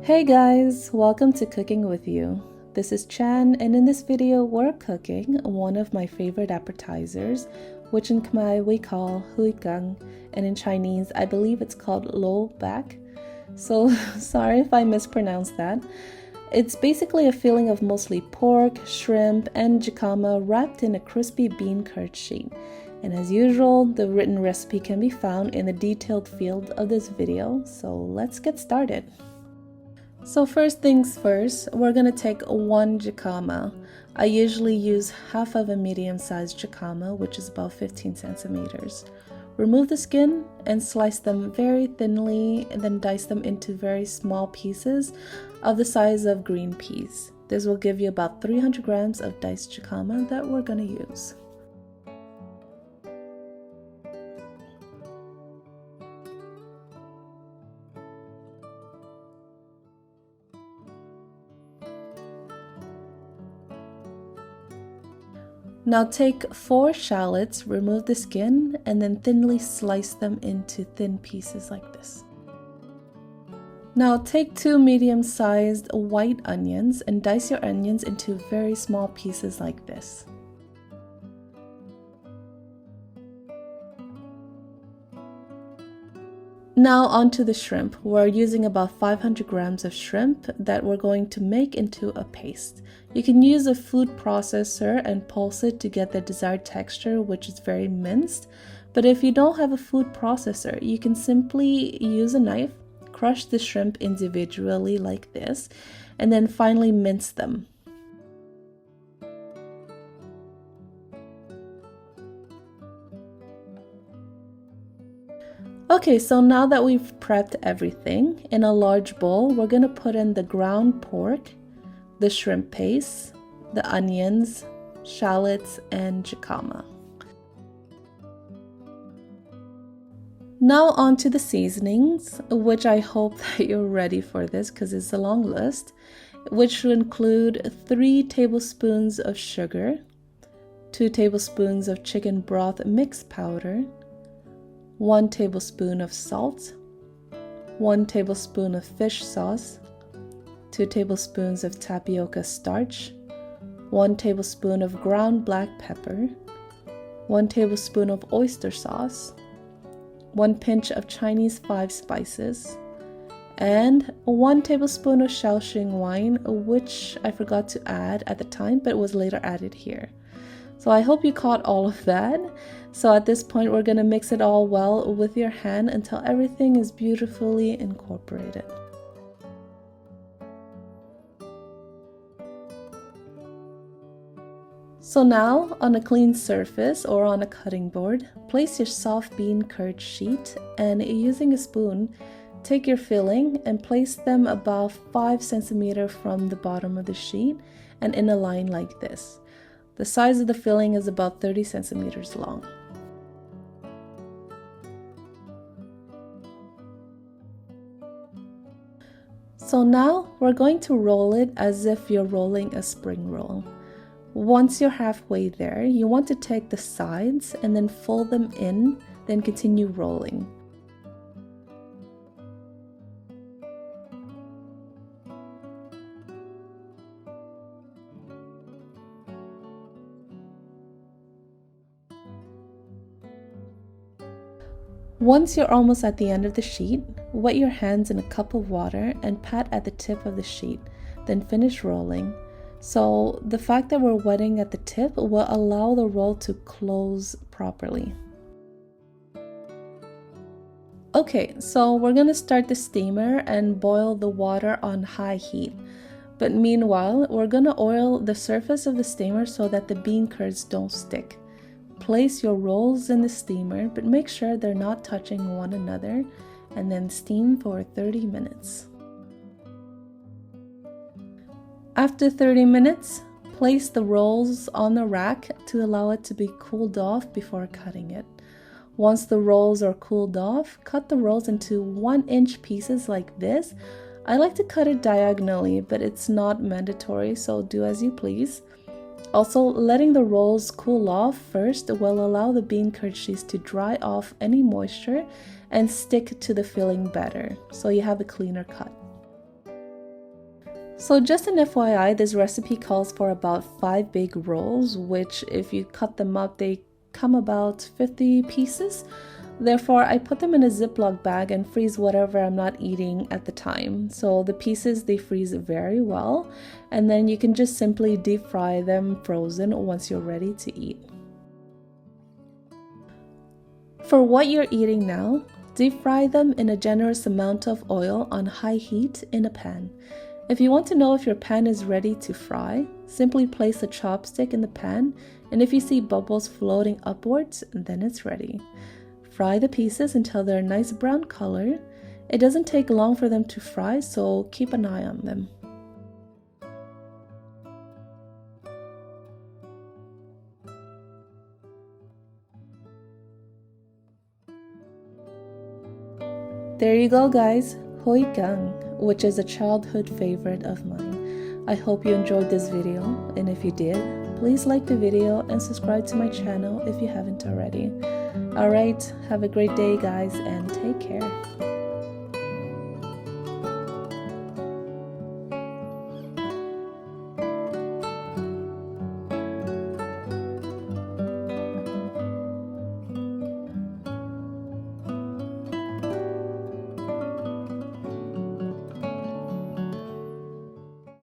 Hey guys, welcome to Cooking with You. This is Chan, and in this video we're cooking one of my favorite appetizers, which in Khmer we call Huy Kung, and in Chinese I believe it's called Loh Bak. So sorry if I mispronounced that. It's basically a filling of mostly pork, shrimp, and jicama wrapped in a crispy bean curd sheet. And as usual, the written recipe can be found in the detailed field of this video, so let's get started. So first things first, we're going to take one jicama. I usually use half of a medium-sized jicama, which is about 15 centimeters. Remove the skin and slice them very thinly, and then dice them into very small pieces of the size of green peas. This will give you about 300 grams of diced jicama that we're going to use. Now take 4 shallots, remove the skin, and then thinly slice them into thin pieces like this. Now take 2 medium-sized white onions and dice your onions into very small pieces like this. Now onto the shrimp. We're using about 500 grams of shrimp that we're going to make into a paste. You can use a food processor and pulse it to get the desired texture, which is very minced. But if you don't have a food processor, you can simply use a knife, crush the shrimp individually like this, and then finally mince them. Okay, so now that we've prepped everything, in a large bowl, we're going to put in the ground pork, the shrimp paste, the onions, shallots, and jicama. Now on to the seasonings, which I hope that you're ready for this because it's a long list, which will include 3 tablespoons of sugar, 2 tablespoons of chicken broth mix powder, 1 tablespoon of salt, 1 tablespoon of fish sauce, 2 tablespoons of tapioca starch, 1 tablespoon of ground black pepper, 1 tablespoon of oyster sauce, 1 pinch of Chinese 5 spices, and 1 tablespoon of Xiao Shing wine, which I forgot to add at the time but was later added here. So I hope you caught all of that. So at this point we're going to mix it all well with your hand until everything is beautifully incorporated. So now on a clean surface or on a cutting board, place your soft bean curd sheet and using a spoon, take your filling and place them about 5 centimeters from the bottom of the sheet and in a line like this. The size of the filling is about 30 centimeters long. So now we're going to roll it as if you're rolling a spring roll. Once you're halfway there, you want to take the sides and then fold them in, then continue rolling. Once you're almost at the end of the sheet, wet your hands in a cup of water and pat at the tip of the sheet, then finish rolling. So the fact that we're wetting at the tip will allow the roll to close properly. Okay, so we're going to start the steamer and boil the water on high heat. But meanwhile, we're going to oil the surface of the steamer so that the bean curds don't stick. Place your rolls in the steamer, but make sure they're not touching one another, and then steam for 30 minutes. After 30 minutes, place the rolls on the rack to allow it to be cooled off before cutting it. Once the rolls are cooled off, cut the rolls into 1-inch pieces like this. I like to cut it diagonally, but it's not mandatory, so do as you please. Also, letting the rolls cool off first will allow the bean curd sheets to dry off any moisture and stick to the filling better, so you have a cleaner cut. So just an FYI, this recipe calls for about 5 big rolls, which if you cut them up, they come about 50 pieces. Therefore, I put them in a Ziploc bag and freeze whatever I'm not eating at the time. So the pieces, they freeze very well, and then you can just simply deep fry them frozen once you're ready to eat. For what you're eating now, deep fry them in a generous amount of oil on high heat in a pan. If you want to know if your pan is ready to fry, simply place a chopstick in the pan, and if you see bubbles floating upwards, then it's ready. Fry the pieces until they're a nice brown color. It doesn't take long for them to fry, so keep an eye on them. There you go, guys, Huy Kung, which is a childhood favorite of mine. I hope you enjoyed this video, and if you did, please like the video and subscribe to my channel if you haven't already. Alright, have a great day, guys, and take care.